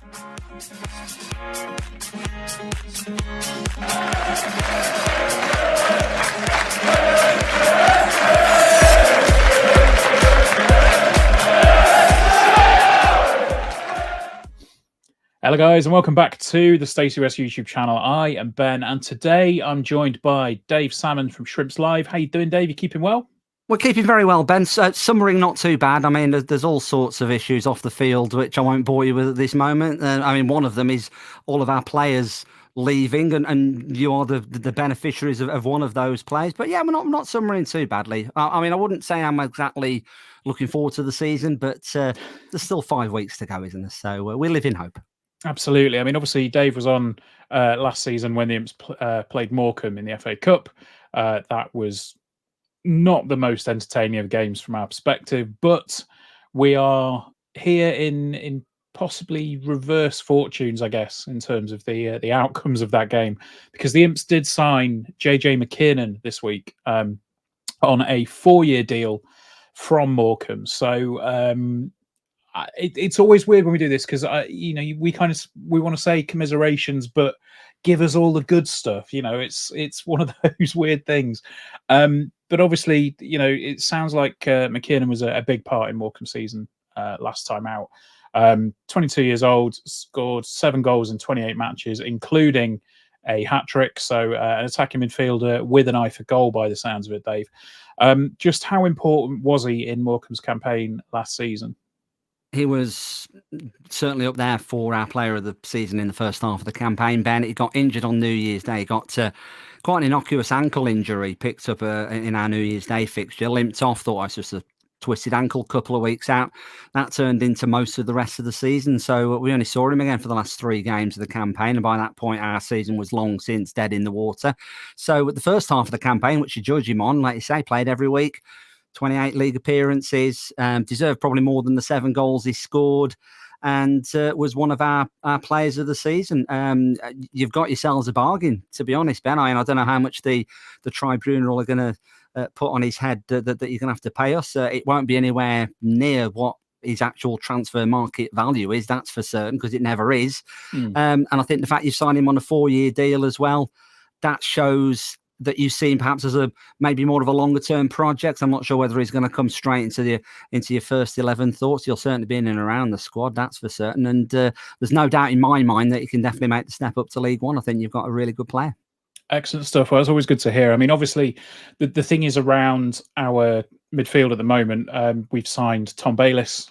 Hello guys and welcome back to the Stacey West YouTube channel. I am Ben and today I'm joined by Dave Salmon from Shrimps Live. How you doing, Dave? You keeping well? We're keeping very well, Ben. Summering not too bad. I mean, there's all sorts of issues off the field, which I won't bore you with at this moment. I mean, one of them is all of our players leaving, and you are the beneficiaries of one of those players. But yeah, we're not summering too badly. I mean, I wouldn't say I'm exactly looking forward to the season, but there's still 5 weeks to go, isn't there? So we live in hope. Absolutely. I mean, obviously, Dave was on last season when the Imps played Morecambe in the FA Cup. That was not the most entertaining of games from our perspective, but we are here in possibly reverse fortunes, I guess, in terms of the outcomes of that game, because the Imps did sign JJ McKiernan this week on a 4-year deal from Morecambe. So it's always weird when we do this because we want to say commiserations, but give us all the good stuff. It's one of those weird things. But obviously, it sounds like McKiernan was a big part in Morecambe season last time out. 22 years old, scored 7 goals in 28 matches, including a hat-trick. So an attacking midfielder with an eye for goal by the sounds of it, Dave. Just how important was he in Morecambe's campaign last season? He was certainly up there for our player of the season in the first half of the campaign, Ben. He got injured on New Year's Day. He got quite an innocuous ankle injury, picked up in our New Year's Day fixture, limped off, thought it was just a twisted ankle, couple of weeks out. That turned into most of the rest of the season. So we only saw him again for the last 3 games of the campaign. And by that point, our season was long since dead in the water. So at the first half of the campaign, which you judge him on, like you say, played every week, 28 league appearances, deserved probably more than the 7 goals he scored, and was one of our players of the season. You've got yourselves a bargain, to be honest, Ben. I don't know how much the tribunal are going to put on his head that you're going to have to pay us. It won't be anywhere near what his actual transfer market value is, that's for certain, because it never is. And I think the fact you've signed him on a 4-year deal as well, that shows that you see him perhaps as maybe more of a longer term project. I'm not sure whether he's going to come straight into your first 11 thoughts. He'll certainly be in and around the squad, that's for certain. And there's no doubt in my mind that he can definitely make the step up to League One. I think you've got a really good player. Excellent stuff. Well, it's always good to hear. I mean, obviously, the thing is around our midfield at the moment. We've signed Tom Bayliss,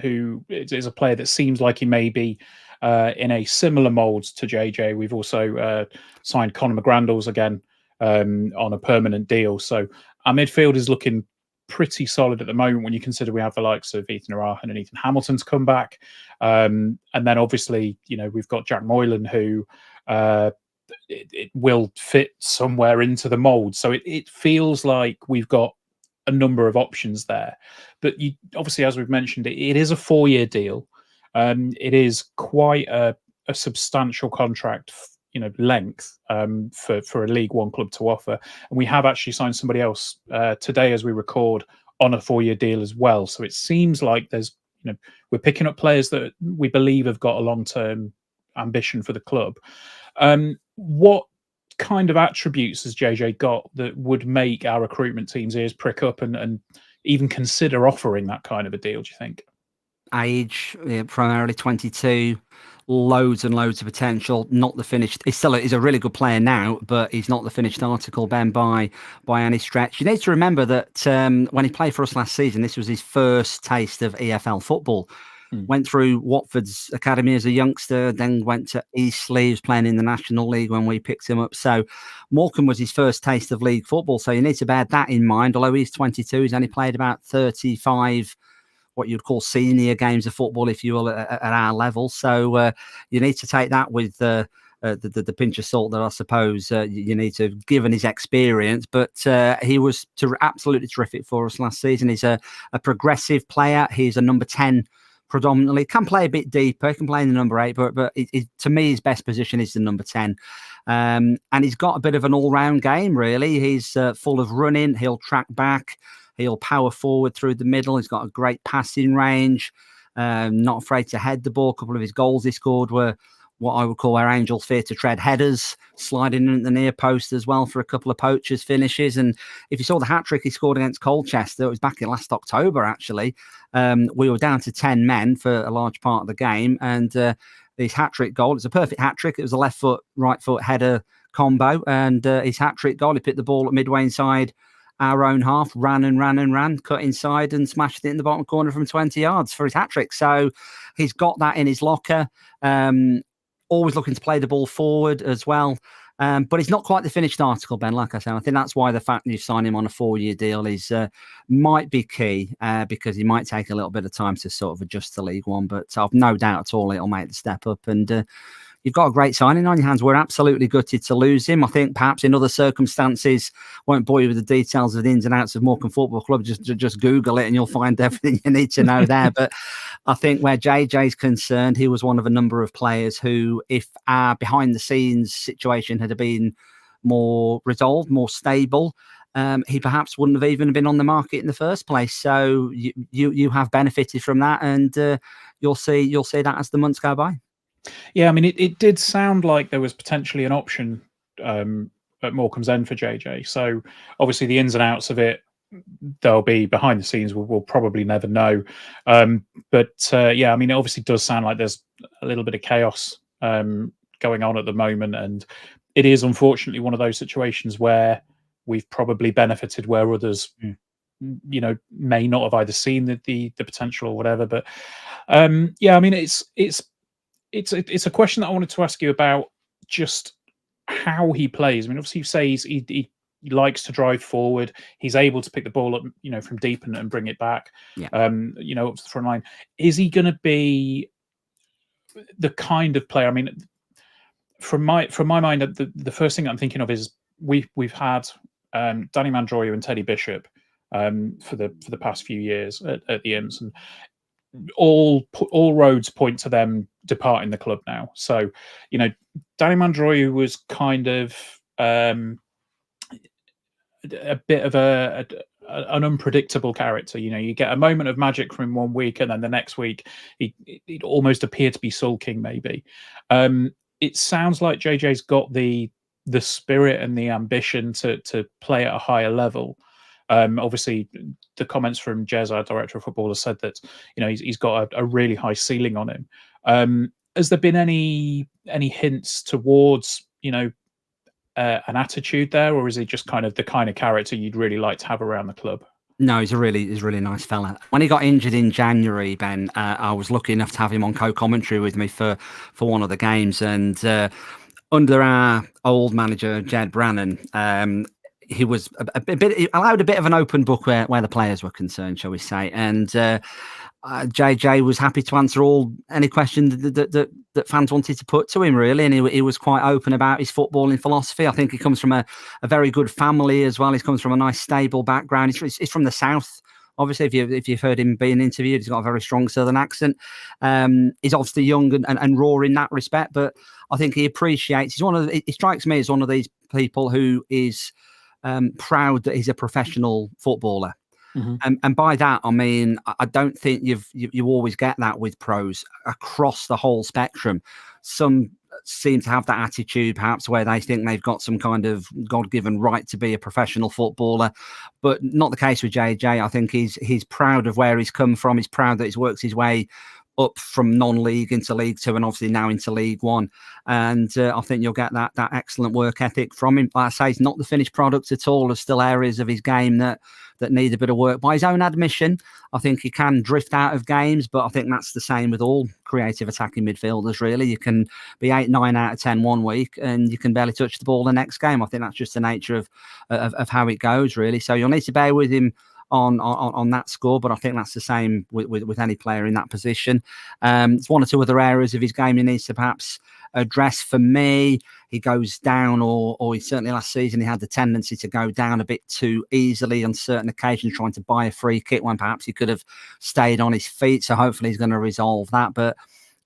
who is a player that seems like he may be in a similar mould to JJ. We've also signed Conor McGrandles again on a permanent deal. So our midfield is looking pretty solid at the moment when you consider we have the likes of Ethan Arahan and Ethan Hamilton's come back. And then obviously, we've got Jack Moylan, who it will fit somewhere into the mould. So it feels like we've got a number of options there. But obviously, as we've mentioned, it is a 4-year deal. It is quite a substantial contract length for a League One club to offer. And we have actually signed somebody else today as we record on a 4-year deal as well. So it seems like we're picking up players that we believe have got a long-term ambition for the club. What kind of attributes has JJ got that would make our recruitment team's ears prick up and even consider offering that kind of a deal, do you think? Age, primarily 22, loads and loads of potential, not the finished. He's a really good player now, but he's not the finished article, Ben, by any stretch. You need to remember that when he played for us last season, this was his first taste of EFL football. Went through Watford's academy as a youngster, then went to Eastleigh. He was playing in the National League when we picked him up. So Morecambe was his first taste of league football. So you need to bear that in mind. Although he's 22, he's only played about 35 what you'd call senior games of football, if you will, at our level. So you need to take that with the pinch of salt that I suppose you need to, given his experience. But he was absolutely terrific for us last season. He's a progressive player. He's a number 10 predominantly. Can play a bit deeper, can play in the number 8, but to me, his best position is the number 10. And he's got a bit of an all-round game, really. He's full of running. He'll track back. He'll power forward through the middle. He's got a great passing range. not afraid to head the ball. A couple of his goals he scored were what I would call where angels fear to tread headers, sliding in at the near post as well for a couple of poachers finishes. And if you saw the hat-trick he scored against Colchester, it was back in last October, actually. We were down to 10 men for a large part of the game. And his hat-trick goal, it's a perfect hat-trick. It was a left foot, right foot header combo. And his hat-trick goal, he picked the ball at midway inside our own half, ran, cut inside and smashed it in the bottom corner from 20 yards for his hat-trick. So he's got that in his locker. Always looking to play the ball forward as well. But it's not quite the finished article, Ben, like I said. I think that's why the fact that you've signed him on a 4-year deal is might be key because he might take a little bit of time to sort of adjust to League One. But I've no doubt at all it'll make the step up. And you've got a great signing on your hands. We're absolutely gutted to lose him. I think perhaps in other circumstances, won't bore you with the details of the ins and outs of Morecambe Football Club. Just Google it and you'll find everything you need to know there. But I think where JJ's concerned, he was one of a number of players who, if our behind-the-scenes situation had been more resolved, more stable, he perhaps wouldn't have even been on the market in the first place. So you have benefited from that, and you'll see that as the months go by. Yeah, I mean, it did sound like there was potentially an option at Morecambe's end for JJ. So obviously the ins and outs of it, they'll be behind the scenes. We'll probably never know. But yeah, I mean, it obviously does sound like there's a little bit of chaos going on at the moment. And it is unfortunately one of those situations where we've probably benefited where others, may not have either seen the potential or whatever. But yeah, I mean, it's a question that I wanted to ask you about just how he plays. I mean, obviously you say he likes to drive forward. He's able to pick the ball up, from deep and bring it back. Yeah. Up to the front line. Is he going to be the kind of player? I mean, from my mind, the first thing I'm thinking of is we've had Danny Mandroyu and Teddy Bishop for the past few years at the Imps, and all roads point to them departing the club now. So, Danny Mandroyu was kind of a bit of an unpredictable character. You get a moment of magic from him one week, and then the next week it almost appeared to be sulking. Maybe it sounds like JJ's got the spirit and the ambition to play at a higher level. Obviously, the comments from Jez, our director of football, has said that he's got a really high ceiling on him. Has there been any hints towards an attitude there, or is he just kind of the kind of character you'd really like to have around the club? No, he's a really nice fella. When he got injured in January, Ben, I was lucky enough to have him on co-commentary with me for one of the games, and under our old manager Jed Brannan, he was he allowed a bit of an open book where the players were concerned, shall we say, and JJ was happy to answer any questions that fans wanted to put to him, really, and he was quite open about his footballing philosophy. I think he comes from a very good family as well. He comes from a nice, stable background. He's from the south. Obviously, if you've heard him being interviewed, he's got a very strong southern accent. He's obviously young and raw in that respect, but I think he appreciates. He strikes me as one of these people who is proud that he's a professional footballer. Mm-hmm. And by that, I mean, I don't think you always get that with pros across the whole spectrum. Some seem to have that attitude, perhaps, where they think they've got some kind of God-given right to be a professional footballer, but not the case with JJ. I think he's proud of where he's come from. He's proud that he's worked his way up from non-league into League Two and obviously now into League One. And I think you'll get that excellent work ethic from him. Like I say, he's not the finished product at all. There's still areas of his game that need a bit of work. By his own admission, I think he can drift out of games, but I think that's the same with all creative attacking midfielders, really. You can be 8, 9 out of 10 one week and you can barely touch the ball the next game. I think that's just the nature of how it goes, really. So you'll need to bear with him on that score, but I think that's the same with any player in that position. It's one or two other areas of his game he needs to perhaps address. For me, he goes down, or he certainly last season he had the tendency to go down a bit too easily on certain occasions, trying to buy a free kick when perhaps he could have stayed on his feet. So hopefully he's going to resolve that. But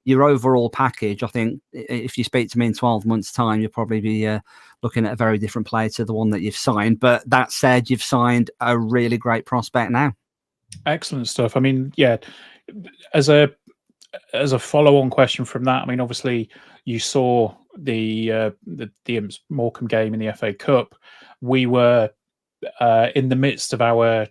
your overall package, I think, if you speak to me in 12 months' time, you'll probably be looking at a very different player to the one that you've signed. But that said, you've signed a really great prospect now. Excellent stuff. I mean, yeah, as a as a follow-on question from that, I mean, obviously you saw the Imps Morecambe game in the FA Cup. We were in the midst of our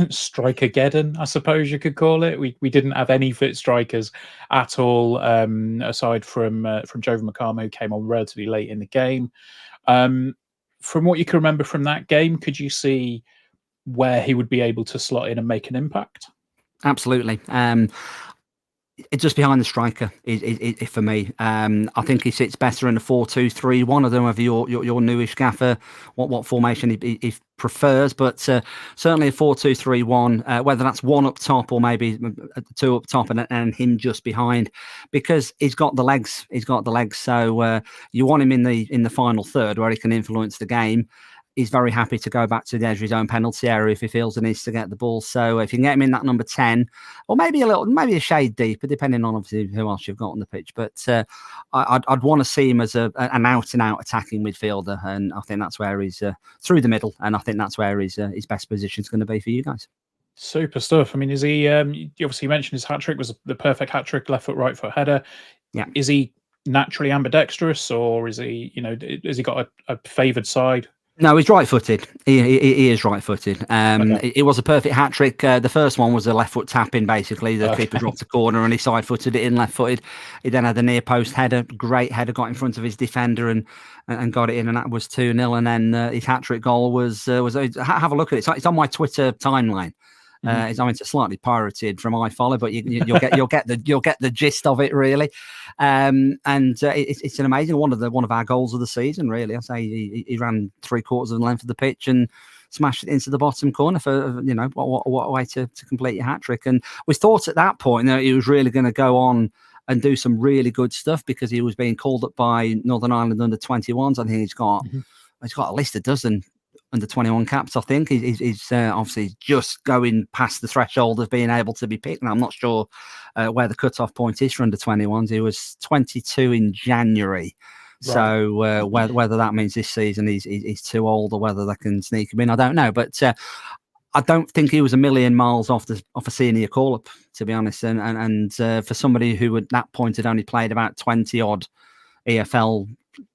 striker-geddon, I suppose you could call it. We didn't have any fit strikers at all, aside from JJ McKiernan, who came on relatively late in the game. From what you can remember from that game, could you see where he would be able to slot in and make an impact? Absolutely. It's just behind the striker is for me. I think he sits better in a 4-2-3-1. I don't know whether your newish gaffer what formation he prefers, but certainly a 4-2-3-1. Whether that's one up top or maybe two up top and him just behind, because he's got the legs. He's got the legs. So you want him in the final third where he can influence the game. He's very happy to go back to the edge of his own penalty area if he feels he needs to get the ball. So if you can get him in that number 10, or maybe a shade deeper, depending on obviously who else you've got on the pitch. But I'd want to see him as an out-and-out attacking midfielder, and I think that's where he's through the middle, and I think that's where his best position is going to be for you guys. Super stuff. I mean, is he? You obviously mentioned his hat trick was the perfect hat trick, left foot, right foot header. Yeah. Is he naturally ambidextrous, or is he? Has he got a favoured side? No, he's right-footed. He is right-footed. Okay. It was a perfect hat trick. The first one was a left foot tap in. Basically, the keeper dropped a corner and he side-footed it in left-footed. He then had the near post header, great header, got in front of his defender and got it in, and that was 2-0. And then his hat trick goal was have a look at it. It's on my Twitter timeline. It's slightly pirated from iFollow, but you'll get the gist of it really. It's an amazing one of our goals of the season. Really, I say he ran 3/4 of the length of the pitch and smashed it into the bottom corner for what a way to complete your hat trick. And we thought at that point that he was really going to go on and do some really good stuff because he was being called up by Northern Ireland under 21s. I think he's got at least a dozen under 21 caps. I think he's obviously just going past the threshold of being able to be picked. And I'm not sure where the cutoff point is for under 21s. He was 22 in January. Right. So whether that means this season he's too old or whether they can sneak him in, I don't know. But I don't think he was a million miles off a senior call-up, to be honest. And for somebody who at that point had only played about 20 odd EFL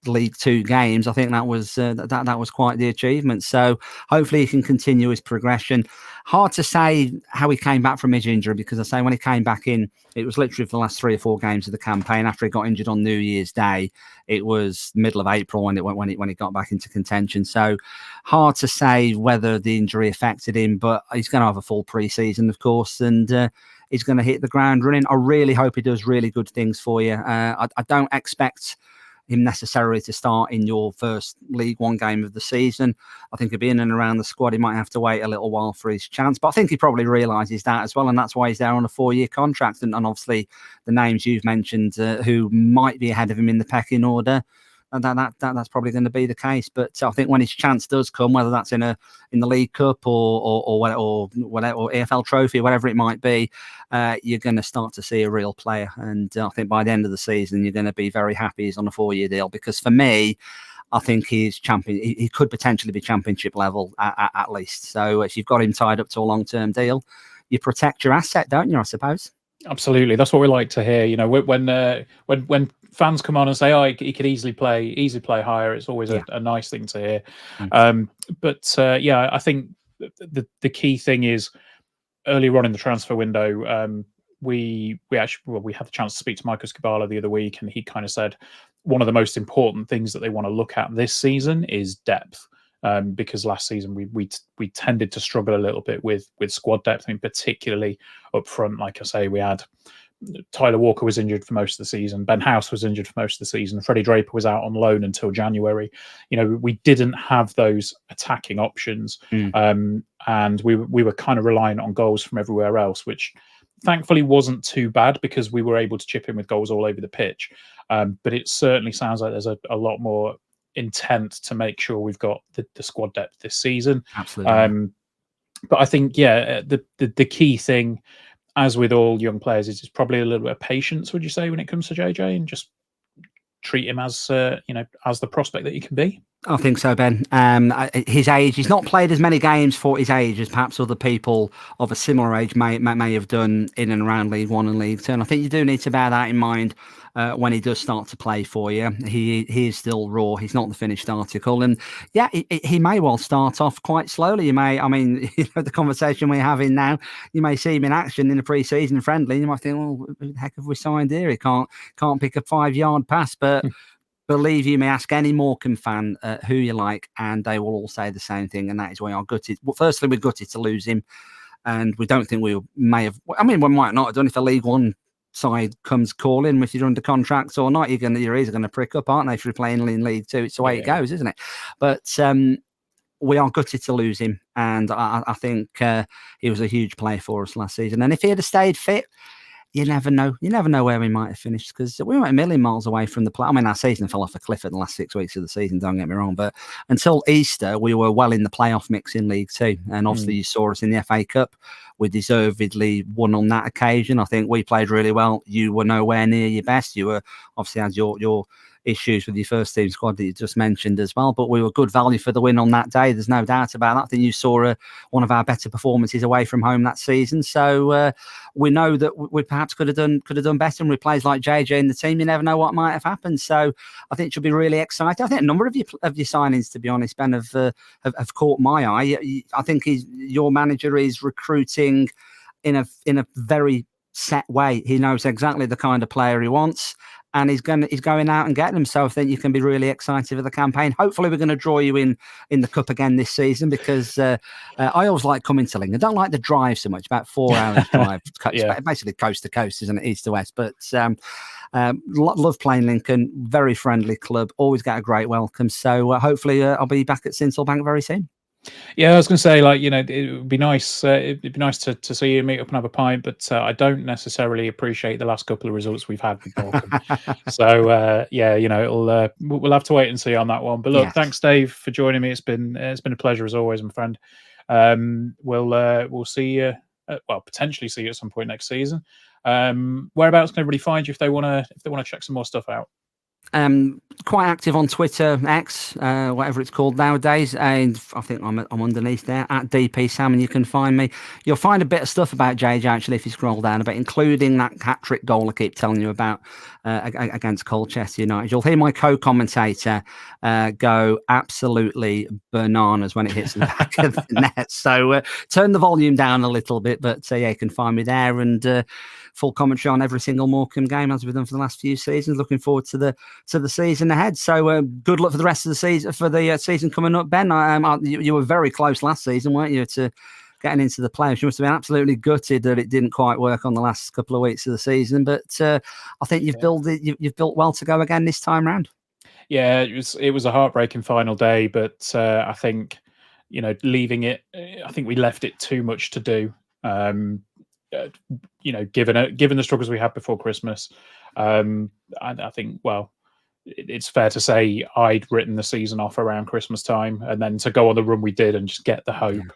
League Two games, I think that was quite the achievement. So hopefully he can continue his progression. Hard to say how he came back from his injury, because I say when he came back in, it was literally for the last 3 or 4 games of the campaign. After he got injured on New Year's Day, it was middle of April when he got back into contention. So hard to say whether the injury affected him, but he's going to have a full pre-season, of course, and he's going to hit the ground running. I really hope he does really good things for you. I don't expect him necessarily to start in your first League One game of the season. I think he'll be in and around the squad. He might have to wait a little while for his chance, but I think he probably realises that as well, and that's why he's there on a 4-year contract. And obviously the names you've mentioned who might be ahead of him in the pecking order, that's probably going to be the case. But I think when his chance does come, whether that's in the League Cup or whatever, or EFL Trophy, whatever it might be, you're going to start to see a real player. And I think by the end of the season, you're going to be very happy he's on a 4-year deal, because for me, I think he's champion. He could potentially be championship level at least. So if you've got him tied up to a long-term deal, you protect your asset, don't you? I suppose. Absolutely, that's what we like to hear. When fans come on and say, "Oh, he could easily play higher," it's always a nice thing to hear. I think the key thing is earlier on in the transfer window, we had the chance to speak to Michael Skibala the other week, and he kind of said one of the most important things that they want to look at this season is depth. Because last season we tended to struggle a little bit with squad depth. I mean, particularly up front. Like I say, we had Tyler Walker was injured for most of the season. Ben House was injured for most of the season. Freddie Draper was out on loan until January. We didn't have those attacking options, and we were kind of reliant on goals from everywhere else, which thankfully wasn't too bad because we were able to chip in with goals all over the pitch. But it certainly sounds like there's a lot more intent to make sure we've got the squad depth this season. Absolutely. But I think the key thing, as with all young players, is probably a little bit of patience, would you say, when it comes to JJ, and just treat him as as the prospect that he can be. I think so, Ben. His age, he's not played as many games for his age as perhaps other people of a similar age may have done in and around League One and League Two. And I think you do need to bear that in mind when he does start to play for you. He is still raw. He's not the finished article. And yeah, he may well start off quite slowly. The conversation we're having now, you may see him in action in a pre-season friendly. And you might think, well, who the heck have we signed here? He can't pick a 5-yard pass, but believe you me, ask any Morecambe fan who you like, and they will all say the same thing, and that is we are gutted. Well, firstly, we're gutted to lose him, and we don't think we may have. I mean, we might not have done if the League One side comes calling, if you're under contracts or not. Your ears are going to prick up, aren't they? If you're playing in League Two, it's the way it goes, isn't it? But we are gutted to lose him, and I think he was a huge player for us last season. And if he had stayed fit, you never know. You never know where we might have finished, because we weren't a million miles away from the play. I mean, our season fell off a cliff in the last 6 weeks of the season, don't get me wrong. But until Easter, we were well in the playoff mix in League Two. And obviously, you saw us in the FA Cup. We deservedly won on that occasion. I think we played really well. You were nowhere near your best. You were obviously had your issues with your first team squad that you just mentioned as well, but we were good value for the win on that day. There's no doubt about that. I think you saw one of our better performances away from home that season. So we know that we perhaps could have done better. And with players like JJ in the team, you never know what might have happened. So I think it should be really exciting. I think a number of your signings, to be honest, Ben, have caught my eye. I think your manager is recruiting in a very set way. He knows exactly the kind of player he wants, and he's going out and getting them. So I think you can be really excited for the campaign. Hopefully, we're going to draw you in the cup again this season, because I always like coming to Lincoln. I don't like the drive so much, about 4 hours drive, basically coast to coast, isn't it, east to west. But love playing Lincoln. Very friendly club. Always get a great welcome. So hopefully, I'll be back at Sincilbank very soon. Yeah, I was going to say, it would be nice. It'd be nice to see you, meet up and have a pint. But I don't necessarily appreciate the last couple of results we've had with Morecambe. So we'll have to wait and see on that one. But look, thanks, Dave, for joining me. It's been a pleasure as always, my friend. We'll see you. Potentially see you at some point next season. Whereabouts can everybody find you if they want to check some more stuff out? Quite active on Twitter, X, whatever it's called nowadays, and I think I'm underneath there at DP Sam, and you can find me. You'll find a bit of stuff about JJ actually if you scroll down a bit, including that hat-trick goal I keep telling you about against Colchester United. You'll hear my co-commentator go absolutely bananas when it hits the back of the net. So turn the volume down a little bit, but you can find me there, and full commentary on every single Morecambe game as we've done for the last few seasons. Looking forward to the season ahead. So good luck for the rest of the season, for the season coming up, Ben. You were very close last season, weren't you, to getting into the playoffs? You must have been absolutely gutted that it didn't quite work on the last couple of weeks of the season, but I think you've built well to go again this time round. Yeah, it was a heartbreaking final day, but I think leaving it, I think we left it too much to do. Given the struggles we had before Christmas, I think, it's fair to say I'd written the season off around Christmas time, and then to go on the run we did and just get the hope.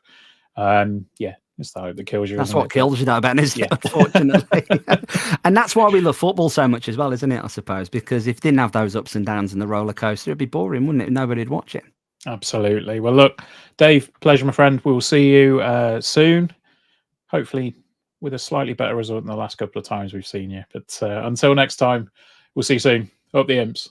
It's the hope that kills you. That's what kills you, though, Ben, isn't it? Unfortunately. And that's why we love football so much as well, isn't it, I suppose? Because if it didn't have those ups and downs and the roller coaster, it'd be boring, wouldn't it? Nobody'd watch it. Absolutely. Well, look, Dave, pleasure, my friend. We'll see you soon. Hopefully with a slightly better result than the last couple of times we've seen you. But until next time, we'll see you soon. Up the Imps.